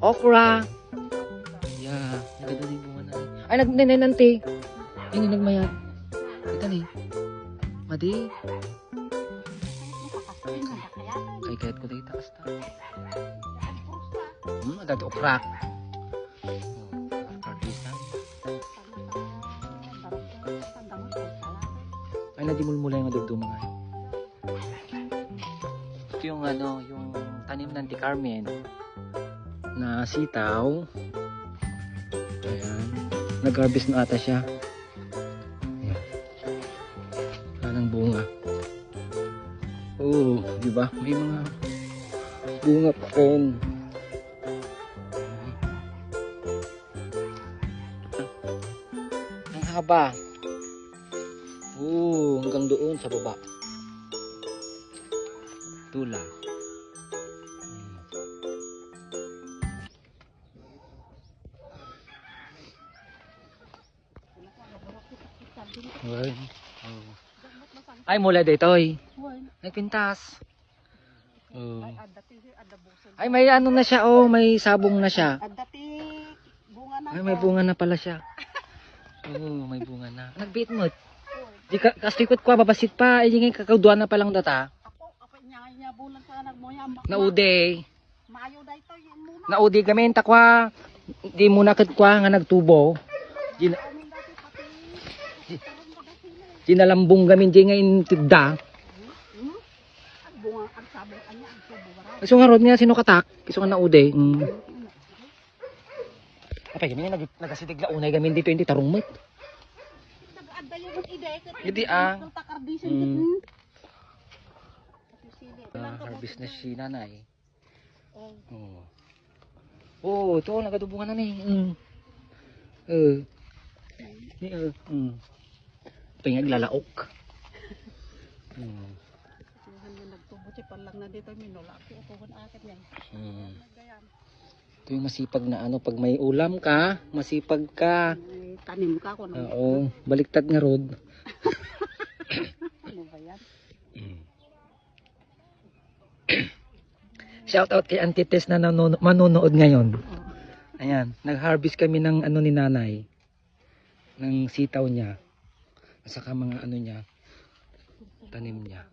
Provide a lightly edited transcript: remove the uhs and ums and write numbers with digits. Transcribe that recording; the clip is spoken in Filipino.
Okra. Yeah, nagdadali bunga na. Ay, nagninanti. Ay, nagmayat. Ito ni. Madi. Kay kahit ko dito kasta. Dati okra. Ay, nadimulmula yung adugduma nga. Ito yung ano, yung tanim ng Auntie Carmen na sitaw. Ayan. Nag-harvest na ata siya. Ayan. Wala ng bunga. Oh, di ba? May mga bunga pa rin. Ang haba. Oh, hanggang doon sa baba. Tula. Ay, mula dito ay. Nagpintas. Oh. Ay, may ano na siya, oh, may sabong na siya. Ay, may bunga na pala siya. Oh, may bunga na. Nagbit mo. Di ka kastikot ko babasit pa, ay ngay kakauduan na palang data. Naude. Naude gamin ta kwa. Di mo na kat kwa nga nagtubo. Dinalambong gamin di nga intida. So nga rod nga sino katak, kiso nga naude. Apay gamin nagasitigla unay gamin dito hindi tarong met. Hindi harvest na si nanay. Oh, ito nagadubungan na ni. Ito yung naglalaok. Ito yung masipag na ano, pag may ulam ka, masipag ka. Tanim ka ko. Oo, baliktad nga rod. Ano ba yan? Shout out kay Auntie Tess na manonood ngayon. Ayan, nag-harvest kami ng ano ni nanay. Ng sitaw niya. At saka mga ano niya, tanim niya.